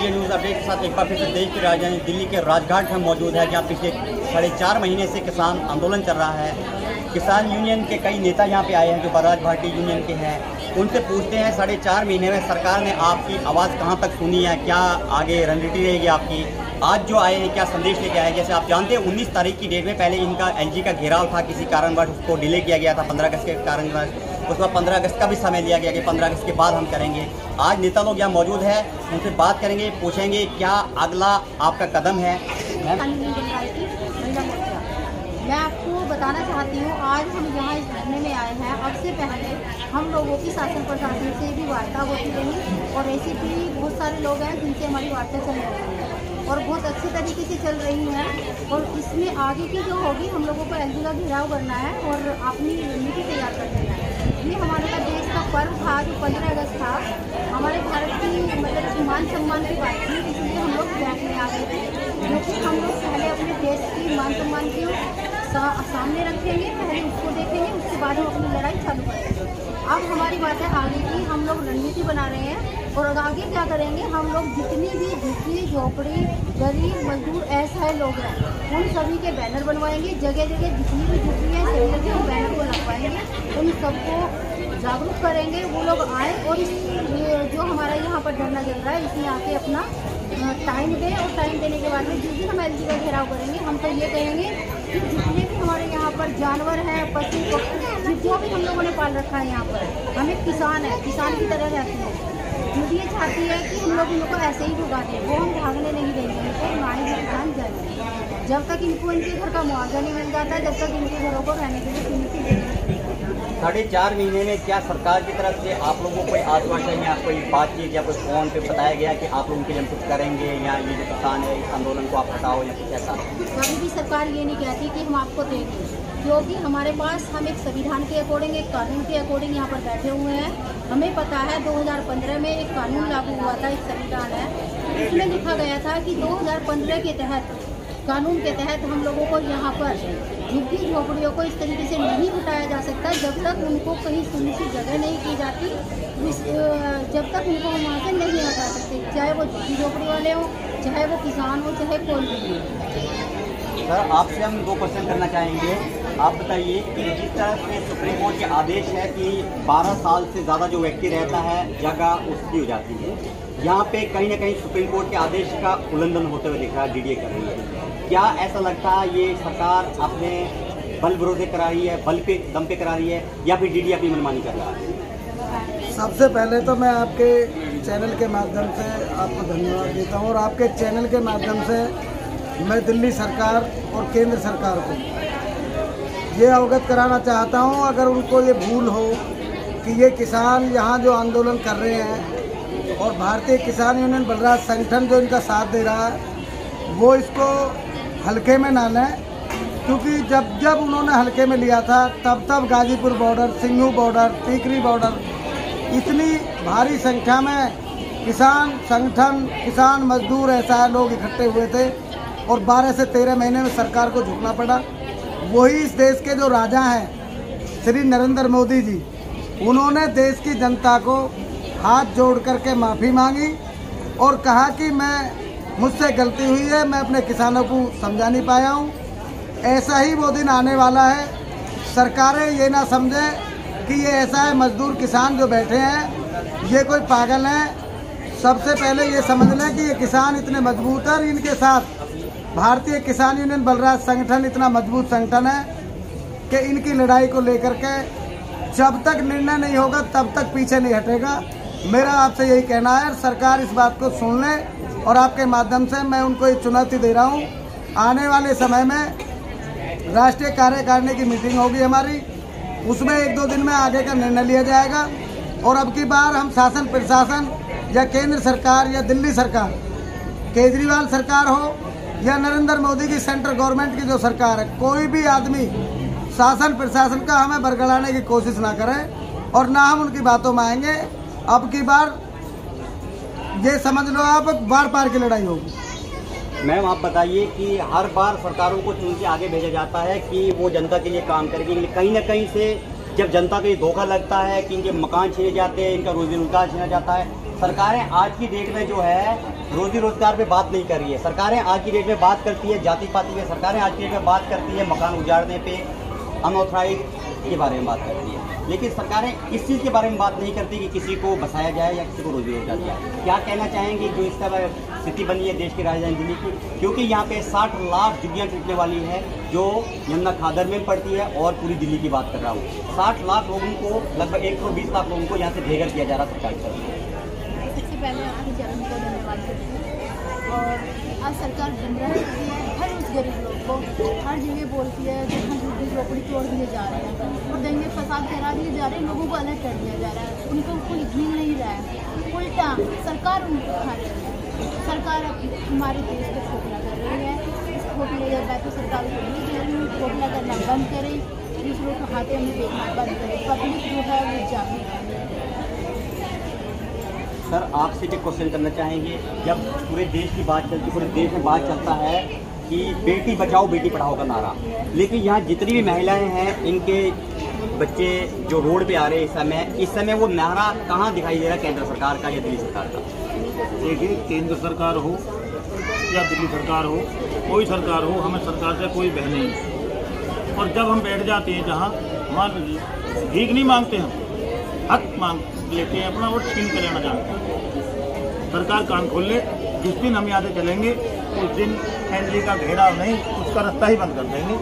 Media news update के साथ एक बार फिर से देश की राजधानी दिल्ली के राजघाट में मौजूद है, जहां पिछले 4.5 महीने से किसान आंदोलन चल रहा है। किसान यूनियन के कई नेता यहां पे आए हैं जो बराज भारतीय यूनियन के हैं। उनसे पूछते हैं 4.5 महीने में सरकार ने आपकी आवाज़ कहां तक सुनी है, क्या आगे रणनीति रहेगी आपकी। आज जो आए हैं क्या संदेश लेके आए। जैसे आप जानते हैं 19 तारीख की डेट में पहले इनका एलजी का घेराव था, किसी कारणवश उसको डिले किया गया था 15 अगस्त के कारणवश। उसके बाद 15 अगस्त का भी समय लिया गया कि 15 अगस्त के बाद हम करेंगे। आज नेता लोग यहाँ मौजूद है, उनसे बात करेंगे, पूछेंगे क्या अगला आपका कदम है। मैं आपको बताना चाहती हूँ, आज हम यहाँ इस धरने में आए हैं। अब से पहले हम लोगों की शासन प्रशासन से भी वार्ता होती रही और ऐसे भी बहुत सारे लोग हैं जिनसे हमारी वार्ता चल रही है और बहुत अच्छी तरीके से चल रही है। और इसमें आगे की जो होगी, हम लोगों को एलजी का घेराव करना है और अपनी रणनीति तैयार करनी है। ये हमारे देश का पर्व था जो 15 अगस्त था, हमारे भारत की मतलब मान सम्मान की बात थी, इसलिए हम लोग बैठने आ गए थे। क्योंकि हम लोग पहले अपने देश की मान सम्मान की सामने रखेंगे, पहले उसको देखेंगे, उसके बाद हम अपनी लड़ाई चालू करेंगे। अब हमारी बात है आगे की, हम लोग रणनीति बना रहे हैं और आगे क्या करेंगे। हम लोग जितनी भी झुग्गी झोपड़ी गरीब मजदूर असहाय लोग हैं उन सभी के बैनर बनवाएंगे। जगह जगह जितनी भी झुग्गी है सभी जगह बैनर को लगवाएंगे, उन सबको जागरूक करेंगे। वो लोग आए और इस जो हमारा यहाँ पर धरना चल रहा है इसमें आके अपना टाइम दें और टाइम देने के बाद में जिस दिन हम एलजी का घेराव करेंगे, हम तो ये कहेंगे कि जितने भी हमारे यहाँ पर जानवर हैं, पशु पक्षी जो भी हम लोगों ने पाल रखा है यहाँ पर, हम एक किसान है, किसान की तरह रहते हैं। मुझे ये चाहती है कि हम लोग इनको ऐसे ही भुगा दें, वो हम भागने नहीं देंगे इनको, ना ही किसान जाएंगे जब तक इनको इनके घर का मुआवजा नहीं मिल जाता, जब तक इनके घरों को रहने के लिए सुनिश्चित नहीं। 4.5 महीने में क्या सरकार की तरफ से आप लोगों को कोई आश्वासन या कोई बातचीत या कोई फोन पे बताया गया कि आप लोगों के लिए हम कुछ करेंगे या ये जो किसान है इस आंदोलन को आप हटाओ या कुछ ऐसा? कभी भी सरकार ये नहीं कहती कि हम आपको देंगे, क्योंकि हमारे पास हम एक संविधान के अकॉर्डिंग, एक कानून के अकॉर्डिंग यहाँ पर बैठे हुए हैं। हमें पता है 2015 में एक कानून लागू हुआ था, एक संविधान है, उसमें लिखा गया था कि 2015 के तहत, कानून के तहत हम लोगों को यहाँ पर झुग्गी झोपड़ियों को इस तरीके से नहीं हटाया जा सकता जब तक उनको कहीं सुनिश्चित जगह नहीं की जाती, जब तक उनको हम वहाँ से नहीं हटा सकते, चाहे वो झुग्गी झोपड़ी वाले हों, चाहे वो किसान हो, चाहे कोई भी हो। सर आपसे हम 2 क्वेश्चन करना चाहेंगे। आप बताइए कि जिस तरह से सुप्रीम कोर्ट के आदेश है कि 12 साल से ज़्यादा जो व्यक्ति रहता है जगह उसकी हो जाती है, यहाँ पे कहीं ना कहीं सुप्रीम कोर्ट के आदेश का उल्लंघन होते हुए दिख रहा है, डीडीए कर रही है। क्या ऐसा लगता है ये सरकार अपने बल विरोधी करा रही है, बल पे दम पे करा रही है, या फिर डीडीए अपनी मनमानी कर रहा है? सबसे पहले तो मैं आपके चैनल के माध्यम से आपको धन्यवाद देता हूँ और आपके चैनल के माध्यम से मैं दिल्ली सरकार और केंद्र सरकार को ये अवगत कराना चाहता हूँ, अगर उनको ये भूल हो कि ये किसान यहाँ जो आंदोलन कर रहे हैं और भारतीय किसान यूनियन बलराज संगठन जो इनका साथ दे रहा है, वो इसको हल्के में ना लें। क्योंकि जब जब उन्होंने हल्के में लिया था तब Ghazipur border, Singhu border, Tikri border, इतनी भारी संख्या में किसान संगठन, किसान मजदूर ऐसा लोग इकट्ठे हुए थे और 12 से 13 महीने में सरकार को झुकना पड़ा। वही इस देश के जो राजा हैं श्री नरेंद्र मोदी जी, उन्होंने देश की जनता को हाथ जोड़ करके माफ़ी मांगी और कहा कि मुझसे गलती हुई है, मैं अपने किसानों को समझा नहीं पाया हूँ। ऐसा ही वो दिन आने वाला है। सरकारें ये ना समझें कि ये ऐसा है, मजदूर किसान जो बैठे हैं ये कोई पागल हैं। सबसे पहले ये समझ लें कि ये किसान इतने मजबूत हैं, इनके साथ भारतीय किसान यूनियन बलराज संगठन इतना मजबूत संगठन है कि इनकी लड़ाई को लेकर के जब तक निर्णय नहीं होगा तब तक पीछे नहीं हटेगा। मेरा आपसे यही कहना है, सरकार इस बात को सुन ले और आपके माध्यम से मैं उनको ये चुनौती दे रहा हूँ। आने वाले समय में राष्ट्रीय कार्यकारिणी की मीटिंग होगी हमारी, उसमें 1-2 दिन में आगे का निर्णय लिया जाएगा और अब की बार हम शासन प्रशासन या केंद्र सरकार या दिल्ली सरकार, केजरीवाल सरकार हो या नरेंद्र मोदी की सेंट्रल गवर्नमेंट की जो सरकार है, कोई भी आदमी शासन प्रशासन का हमें बरगलाने की कोशिश ना करें और ना हम उनकी बातों में आएंगे। अब की बार ये समझ लो आप, बार पार की लड़ाई होगी। मैम आप बताइए कि हर बार सरकारों को चुन के आगे भेजा जाता है कि वो जनता के लिए काम करेगी, लेकिन कहीं ना कहीं से जब जनता को ये धोखा लगता है कि इनके मकान छीने जाते हैं, इनका रोजी रोजगार छीना जाता है, सरकारें आज की डेट में जो है रोजी रोजगार पे बात नहीं कर रही है। सरकारें आज की डेट में बात करती है जाति पाति पे, सरकारें आज की डेट में बात करती है मकान उजाड़ने पे, अनऑथराइज के बारे में बात करती है, लेकिन सरकारें इस चीज़ के बारे में बात नहीं करती कि किसी को बसाया जाए या किसी को रोजी रोजगार दिया जाए। क्या कहना चाहेंगे जो इस तरह स्थिति बनी है देश की राजधानी दिल्ली की, क्योंकि यहाँ पे 60 लाख झुग्गियाँ टूटने वाली है जो यमुना खादर में पड़ती है, और पूरी दिल्ली की बात कर रहा हूँ। 60 लाख लोगों को, लगभग 120 लाख लोगों को यहाँ से बेघर किया जा रहा है सरकारी तरफ से। सबसे पहले आपके चैनल को धन्यवाद करती हूँ। और आज सरकार गुमराह करती है हर उस गरीब लोग को, हर जगह बोलती है जहाँ झुग्गी झोपड़ी तोड़ दिए जा रहे हैं और दंगे फसाद करा दिए जा रहे हैं, लोगों को अलग कर दिया जा रहा है, उनको कोई मिल नहीं रहा है, उल्टा सरकार उनको खा रही है। सरकार हमारे देश को खोखला कर रही है। इस खोखले मैं तो सरकार को नहीं कह रही हूँ, खोखला करना बंद करें, दूसरों के हाथे में देखना बंद करें, पब्लिक जो है वो जागरूक। सर आपसे भी क्वेश्चन करना चाहेंगे, जब पूरे देश की बात चलती, पूरे देश में बात चलता है कि बेटी बचाओ बेटी पढ़ाओ का नारा, लेकिन यहाँ जितनी भी महिलाएं हैं इनके बच्चे जो रोड पे आ रहे हैं इस समय वो नारा कहाँ दिखाई दे रहा है, केंद्र सरकार का या दिल्ली सरकार का? देखिए, केंद्र सरकार हो या दिल्ली सरकार हो, कोई सरकार हो, हमें सरकार से कोई बह नहीं है। और जब हम बैठ जाते हैं जहाँ, मान लीजिए भीख नहीं मांगते, हम हक मांग लेते हैं अपना और छीन कर लेना चाहते हैं। सरकार कान खोल ले, जिस दिन हम यहाँ से चलेंगे उस दिन एनजी का घेराव नहीं, उसका रास्ता ही बंद कर देंगे।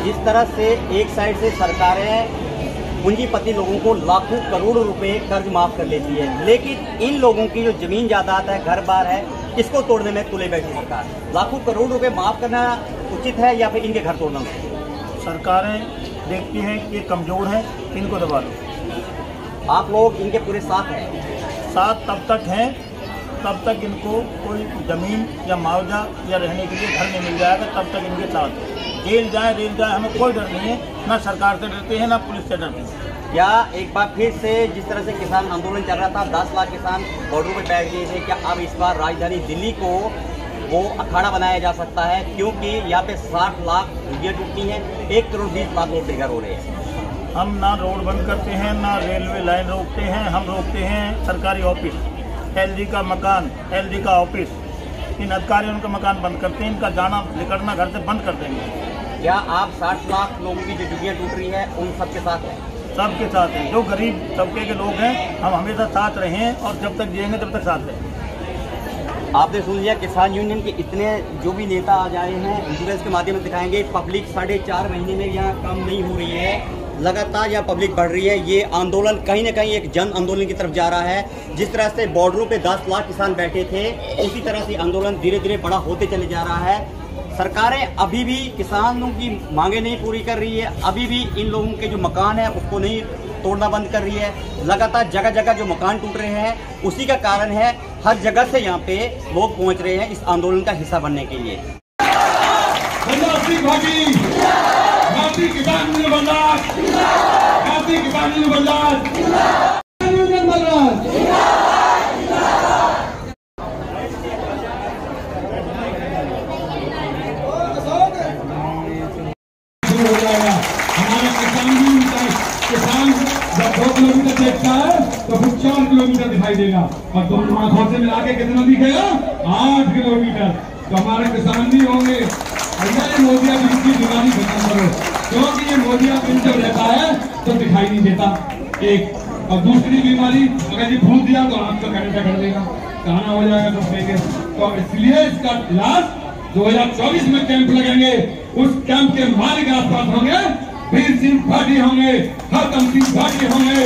जिस तरह से एक साइड से सरकारें पूंजीपति लोगों को लाखों करोड़ों रुपए कर्ज माफ कर लेती है, लेकिन इन लोगों की जो जमीन जायदाद है, घर बार है, इसको तोड़ने में तुले बैठी सरकार। लाखों करोड़ रुपए माफ करना उचित है या फिर इनके घर तोड़ना उचित है? सरकारें देखती हैं कि ये कमज़ोर हैं, इनको दबा दो। आप लोग इनके पूरे साथ हैं? साथ तब तक हैं तब तक इनको कोई ज़मीन या मुआवजा या रहने के लिए घर नहीं मिल जाएगा, तब तक इनके साथ। जेल जाए रेल जाए, हमें कोई डर नहीं है, ना सरकार से डरते हैं ना पुलिस से डरते हैं। क्या एक बार फिर से जिस तरह से किसान आंदोलन चल रहा था, 10 लाख किसान बॉर्डर पर बैठ गए थे, क्या अब इस बार राजधानी दिल्ली को वो अखाड़ा बनाया जा सकता है? क्योंकि यहाँ पे 60 लाख झुग्गियाँ टूटती हैं, 1 करोड़ 20 लाख लोग बेघर हो रहे हैं। हम ना रोड बंद करते हैं, ना रेलवे लाइन रोकते हैं, हम रोकते हैं सरकारी ऑफिस, एलजी का मकान, एलजी का ऑफिस, इन अधिकारियों का मकान बंद करते हैं, इनका जाना निकलना घर से बंद कर देंगे। क्या आप 60 लाख लोगों की जो झुग्गियाँ टूट रही है उन सबके साथ हैं? सबके साथ हैं, जो गरीब तबके के लोग हैं हम हमेशा साथ रहे हैं और जब तक जिएंगे तब तक साथ रहेंगे। आपने सुन लिया, किसान यूनियन के इतने जो भी नेता आज आए हैं विजुअल्स के माध्यम से दिखाएंगे। पब्लिक 4.5 महीने में यहाँ कम नहीं हो रही है, लगातार यहाँ पब्लिक बढ़ रही है। ये आंदोलन कहीं ना कहीं एक जन आंदोलन की तरफ जा रहा है। जिस तरह से बॉर्डरों पे 10 लाख किसान बैठे थे, उसी तरह से आंदोलन धीरे धीरे बड़ा होते चले जा रहा है। सरकारें अभी भी किसानों की मांगे नहीं पूरी कर रही है, अभी भी इन लोगों के जो मकान है उसको नहीं तोड़ना बंद कर रही है। लगातार जगह जगह जो मकान टूट रहे हैं, उसी का कारण है हर जगह से यहाँ पे लोग पहुँच रहे हैं इस आंदोलन का हिस्सा बनने के लिए। किसान जब 2 किलोमीटर देखता है तो फिर 4 किलोमीटर दिखाई देगा, और दोनों आंखों से मिला के कितना दिखेगा? 8 किलोमीटर। तो हमारे किसान भी होंगे। भैया ये मोदिया बिल की बीमारी खत्म करो, क्योंकि ये मोदिया बिल जब रहता है तो दिखाई नहीं देता। एक और दूसरी बीमारी, अगर ये फूल दिया तो हाथ तो कनेक्ट कर देगा, कहना हो जाएगा तो देंगे। तो इसलिए इसका इलाज 2024 में कैंप लगेंगे। उस कैंप के मालिक आसपास होंगे, वीर सिंह भाटी होंगे, हरदम सिंह भाटी होंगे,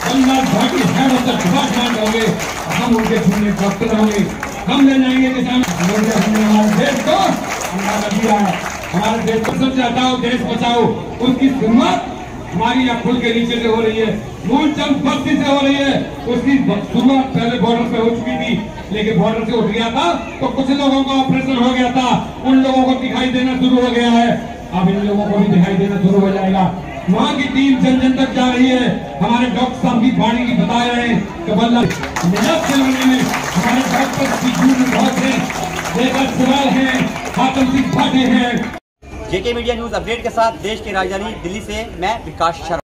बल्लाल भाटी है डिपार्टमेंट होंगे, हम उनके सुनने डॉक्टर होंगे। हम ले जाएंगे किसान। हमारे देश को हमारा दिया है, हमारे देश को सबसे हटाओ देश बचाओ, उसकी शुरुआत हमारी यहाँ पुल के नीचे से हो रही है, मूलचंद बस्ती से हो रही है। उसकी शुरुआत पहले बॉर्डर पे हो चुकी थी, लेकिन बॉर्डर से उठ गया था तो कुछ लोगों का ऑपरेशन हो गया था, उन लोगों को दिखाई देना शुरू हो गया है। अब इन लोगों को भी दिखाई देना शुरू हो जाएगा। वहाँ की टीम जन जन तक जा रही है। हमारे डॉक्टर साहब की वाणी की बता रहे हैं कि निजात दिलवाने में हमारे डॉक्टर की बहुत है, लेकर सवाल है, हाथम सिंह भाटी है। जेके मीडिया न्यूज अपडेट के साथ देश की राजधानी दिल्ली से मैं विकास शर्मा।